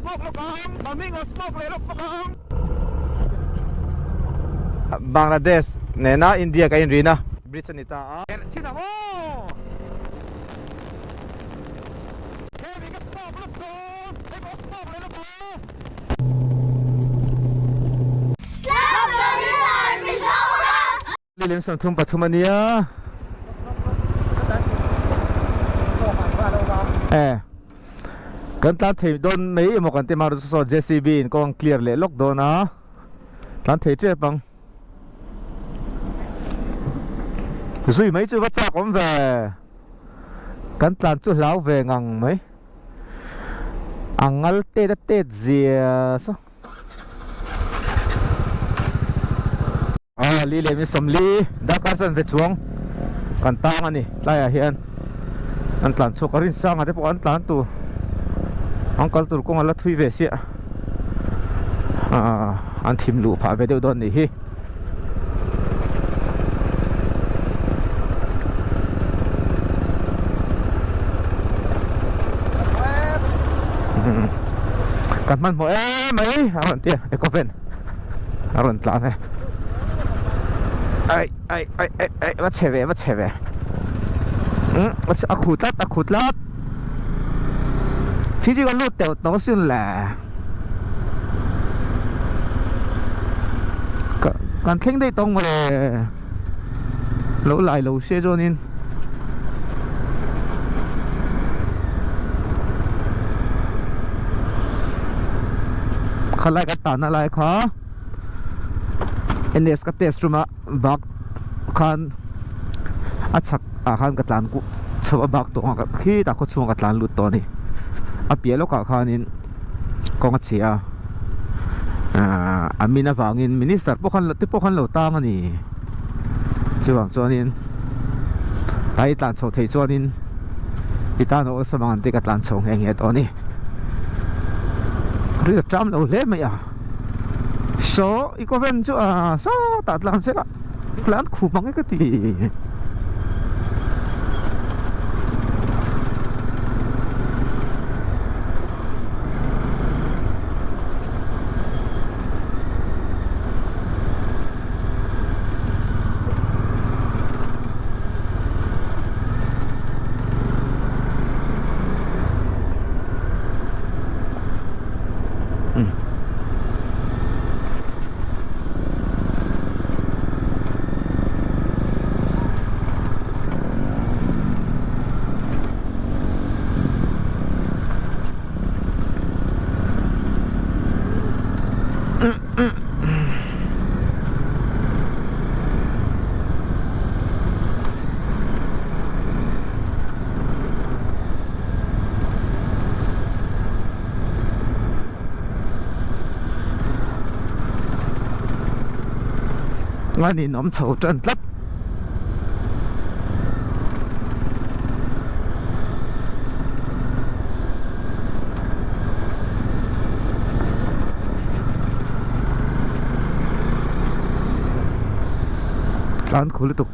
smoke lo kang mamingo smoke le lo kang Bangladesh nena India ka inrina bridge nita china mo heavy ka smoke lo kang heavy smoke le lo kang Lilim sang thum pathumania kan tlan thei don mei mo kan te mar so JCB in kong clear le lok do na tlan thei che pang zui mấy chú bắt cha cũng về cắn tlan chú lão về ngang mấy angal tê đã tê gì sao li le mi som li đã cắt dần về chuông cắn tang anh lại à hiện anh tlan chú cái sang à thế bộ anh tlan tu anh cắt tu cũng là thui về xịa anh thìm lũ phá về đâu đó này hiกันมันหมดไหมเอาเตี้ยไอ้ก็เป็นเอาหล่นตาเนี่ยไอ้วัดเฉววัดเฉววัดอะขุดลัดที่ก็ลูดเต่าต้องสุ่นแหละการเข่งได้ตรงมาเลยเราไหลเราเสียจนินขลายกัตตานาลายขาเอ็นเอสกัตเตสรูมาบักขันอัชักขันกัตลานกุชวบักตัวกับขี้ตาขดช่วงกัตลานลุดตัวนี้อเปียโลกขันนินกองเชียอามินาฟังอินมินิสเตอร์พวกขันเหล่าตั้งนี่ช่วงส่วนนี้ไต่ตานโชว์เทจวนนี้พิธานโอสมังติกัตลานส่งเองเหตุตัวนี้เรื่องจำเราเล่ไหมอ่ะโซ่อีกคนเป็นจู่โซ่ตัดหลังเสร็จละหลังขู่บังไอ้ก็ตีว่านี่น้ำเฉาจนลัดร้านคุลิตุก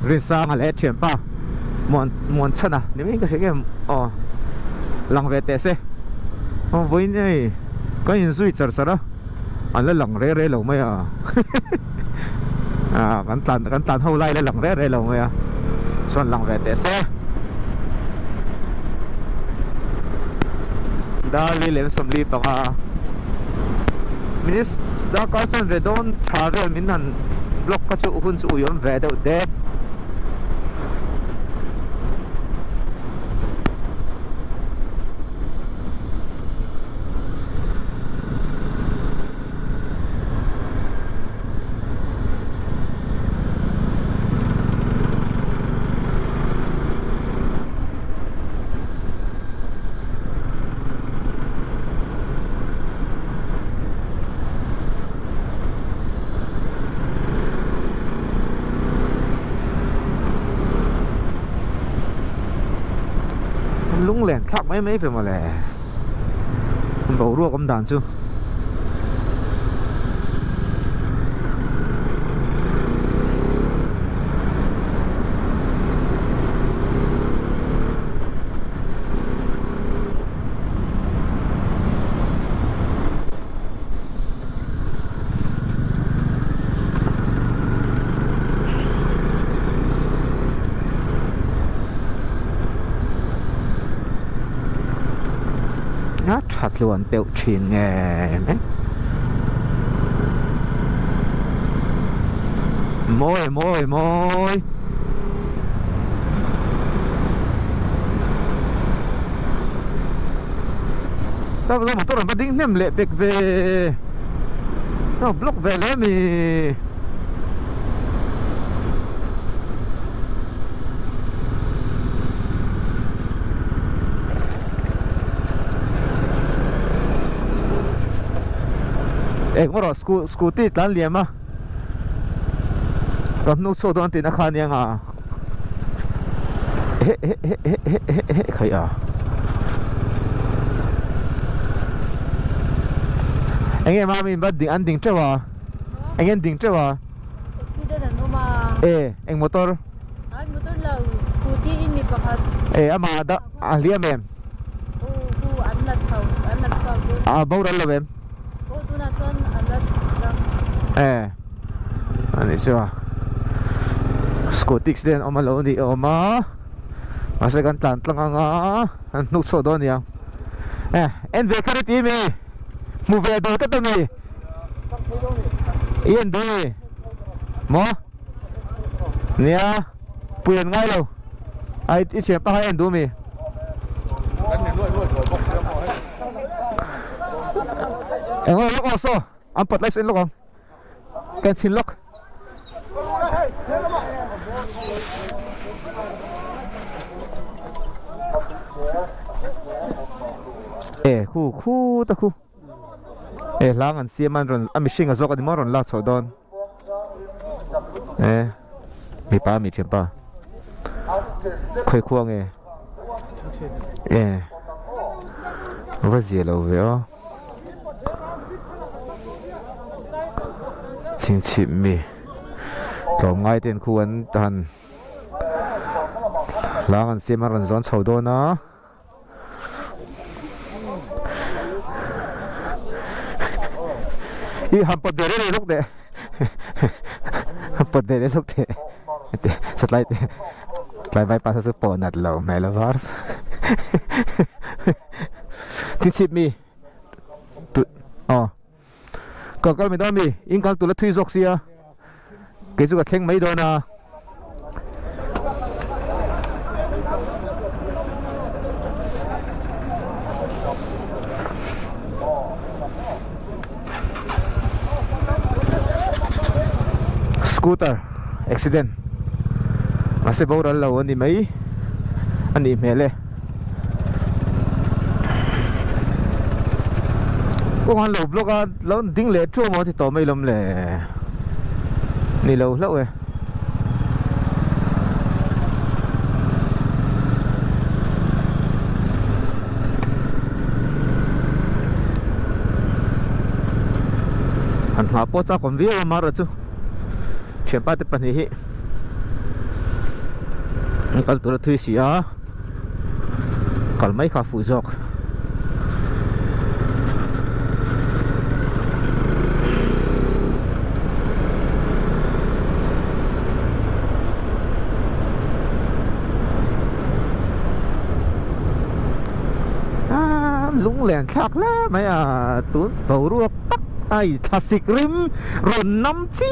เรื่องสร้างอะไรเฉียนป่ะมวนชนะนี่ไม่ก็ใช่แค่หลังเวทเซ่วันนี้ก็ยินสุยจัดสระอันละหลังเร่ๆเราไม่กันตันเท่าไรแล้วหลังเร่ๆเราไม่ส่วนหลังเวทเซ่ดาลีเลนสมลีปะมินิสดาการสันเวดอนทาร์เรมินันบล็อกก็จะอุ่นสุยมเวดเดลุงแหลนขับไม่เป็นมาเลยมันบอกรั่วกำดันซู ngát chặt luôn tiêu chín nghe mấy môi ta bây giờ tôi làm bắt đinh nem lệ bịch về nó block về lấy mi ê có rồi scooty tan liềm à còn nút số đoan tiền nó khai niang à khởi à anh em mà mình bắt định ăn định chưa à anh em định chưa à anh motor là scooty ini pakat ama ada liam em bao ra là em anh chưa scooty din oma lo ni oma masih kan tantang ang nút số đoan niang en về cái gì mi mua về đồ cái gì yên đi mò nè quyền ngay đâu ai ít chuyện bao em đồ mi em ơi lúc nào số anh bật lại xin lúc không can xin lúc khu ta khu lang an siam an ron a mishing azok adi moron la chodon mi pa mi chempa khoi khuang vazia lo ve ching chi mi to ngai ten khu an tan lang an siam an ron zon chodon na 이 한번 내려내 놓대 한번 내려 놓대 슬라이드 슬라이드 passa서 뻔하더라고 멜로바스 티칩미 거걸 미다미 인간 뚫어 트위속시야 계주가 캥 메이더나 scooter accident masih bawa lawan ni mai ani mele ko han lo block a lo ding le chu mo thì to mai lom le ni lo lo han ma po cha kon vi ma ra chu chuyện ba tập này hi kalau tu tu sia kalau mai kha fu jok lung lẹn khác lá mấy tuấn bầu ruột tắc ai thà xịt rim rồi nắm chi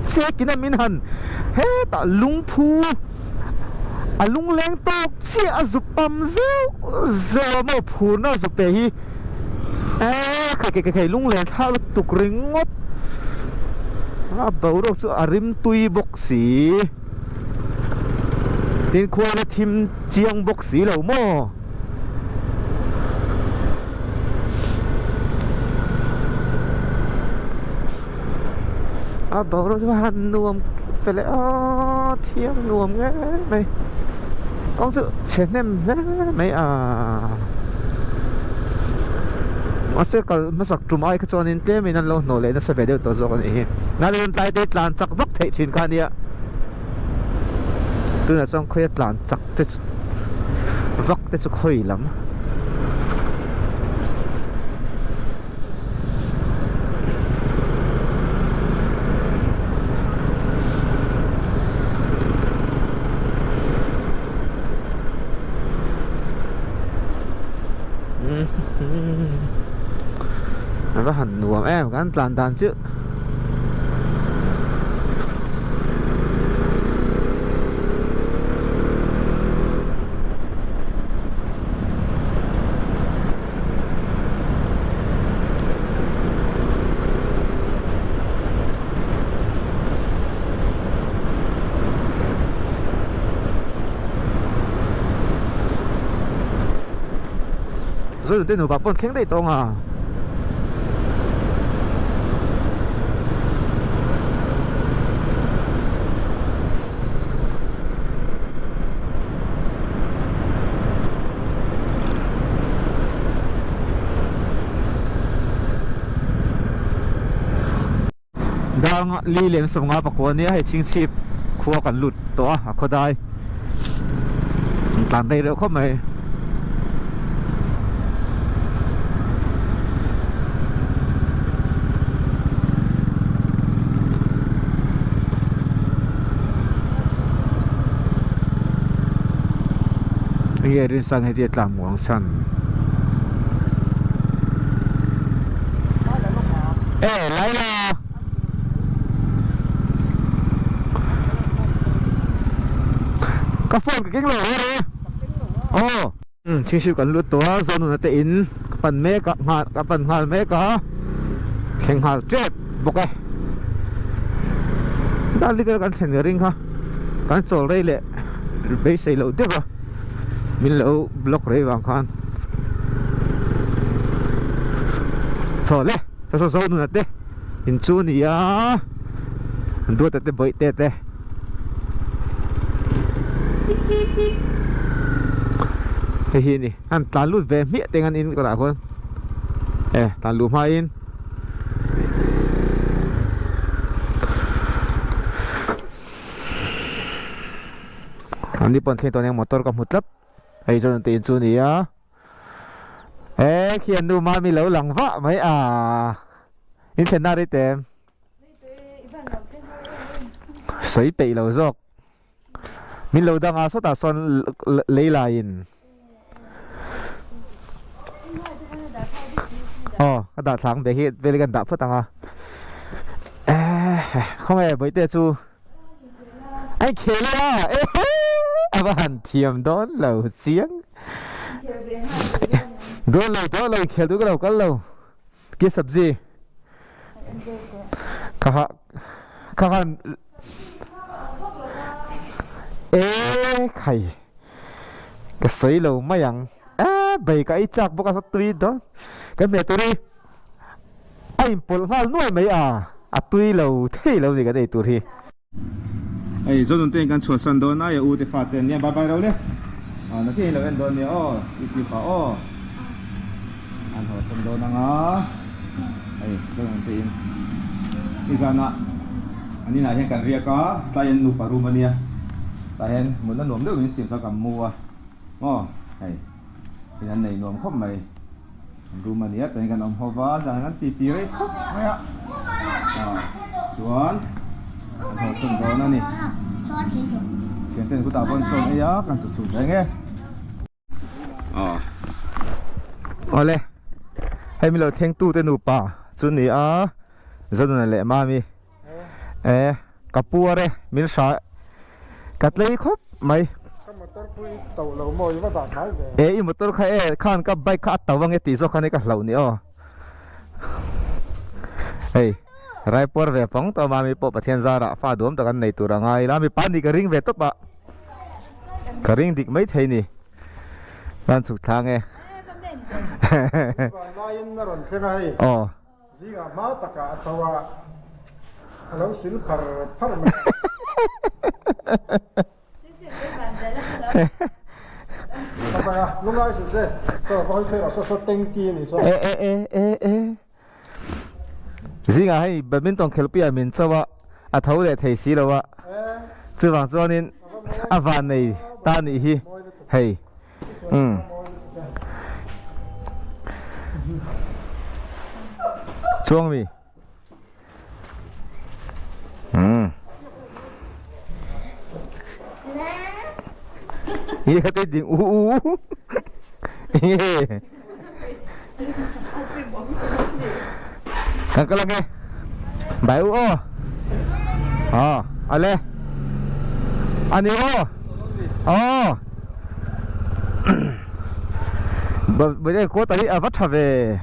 xe kina min han he ta lung phu lung leng tok chi azupam zeo mo phu na zupe hi kai lung leng tha tuk ringot bầu ruột chu arim tui bok si tin khua na thim chiang bok si lo mo bảo nó hắn nuông phải lại thiêng nuông nghe mày con sự chén em mày mà sẽ còn mà sặc trùm ai cái cho nên thế mình ăn lâu nổi lên nó sẽ về được tổ chức này ngay lên tay tết làm chắc vắt thể trên cái này tôi là trong khơi làm chắc tết vắt tết cho khơi lắm วมแอมกันตลานดานชื่อ所以对หนูปะปนเข่งได้ตรงอ่ะดังลีเหลี่ยมสมงาปะกวนนี้ให้ชิงชีพคัวกันหลุดตัวเขาได้ตามได้เร็วเข้าไหมเฮียรินสังให้เดียตามหวงชันไรล่ะก็ฟ้อนกับเก่งเลยโอ้ชิงชิวกันรู้ตัวโซนนั้นแต่อินปั่นเมกหากับปั่นหาเมกะเสียงหาเจ็บบอกไงได้ลิกันเสียงริงค่ะกันโจเลยแหละไปใส่เหลาเด็กอ่ะมินเหลาบล็อกเลยบางครั้งพอเลยถ้าโซนนั้นแต่อินจูนี่อ่ะดูแต่บ่อยแต่เฮ้ยนี่อันตาลุดเวมีเต็งอันอินก็ได้คนตาลุดมาอินอันนี้ปนเข่งตัวนี้มอเตอร์กับมุดลับไอ้จนตีนจูนี่อ่ะเขียนดูมามีเหลาหลังวะไหมอินเทนน่าได้เต็มใส่เตะเหลาซอกมิเหลาดังอาสุดตาซอนเลยลายินอ๋อกระดาษถังเบรกเวลกันดับเพื่อตังเข้ามาไปเตะจูไอ้เขล่ะอาบ้านเทียมโดนเหลาเสียงโดนเหลาเขลดูก็เหลากันเหลากี่สับจีข้าใครก็สวยเหลาไม่ยังใบก็ไอ้จักบอกกับตุยดอนก็เมื่อตุยไอ้ปลาหน่วยไม่ตุยเหลาเท่เหลานี่ก็ได้ตุยไอ้ส่วนตัวเองกันชวนสันโดนนะอย่าอูติฟาเตนเนี่ยบายเราเลยนักที่เราเอ็นโดนเนี่ยอีกทีป่ะอันหัวสันโดนนะไอ้ส่วนตัวเองนี่ซานะอันนี้นายเห็นกันเรียกก็ตาเห็นหนูปารูมาเนี่ยตาเห็นเหมือนนั่นหนุ่มเด็กมีเสียงสักกับมัวไอ้เป็นอันไหนหนุ่มเข้ามารูมาเนี่ยแต่กันอมหัวว่าจากนั้นตีเลยไม่ชวนอันหัวสันโดนนั่นนี่เสียงเต้นกูตาบอลชนไอ้ยักษ์กันสุดๆได้ไงเลยให้มีเราเท่งตู้เต้นหนูป่าจุดนี้จะดูนั่นแหละมามีกับปัวเลยมิลชากัดเลยครบไหมอีมอเตอร์ใครข้านกับใบขาดตะวังตีโซคันนี้กับเหล่านี้เฮ้ยไรปวดเวฟงตัวมามีปะเทียนซาระฟ้าดวมตะกันในตัวรังไงแล้วมีปานดีกระริงเวทตบะกระริงดิกไม่ใช่นี่บ้านสุดทางไงziga mata ka atawa alaw sil par ma Papa lungai su se so ko phera so teng ti ni so ziga hai badminton khelpia min chawa a thau le thei si lawa chuwang chuanin awan nei ta ni hi hei chuang mi ye cái tiếng cái là cái bảy ô ale anh yêu bây giờ cô tới ở vắt thà về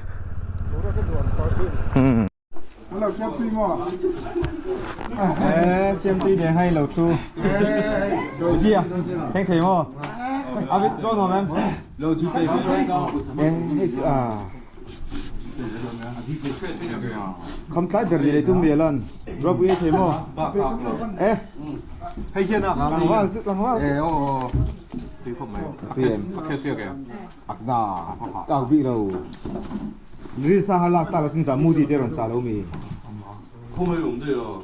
Hello, xem phim à? xem tí để hay lẩu chu rồi kia anh thấy không à biết cho nó em lẩu chu bể em hết không trái bể gì tung bể lần rồi bây giờ thấy không hay chưa nào? làm hoa sức làm hoa tiền cao vị đâu đi sang hà lạc ta là sinh ra mua đi để làm trả lâu mi không phải dùng được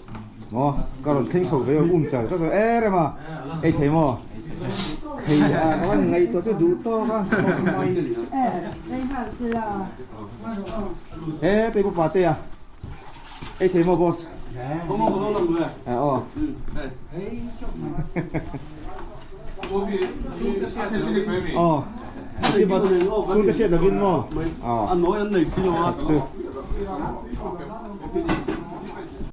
cái rồi thanh sầu với trả cho rồi đấy mà thấy mà thì nó ngày tôi sẽ đủ to con đây hẳn là tôi bố bà à thấy mà boss không có làm người thì mà xuống cái xe đầu tiên mà anh nói anh này xin lỗi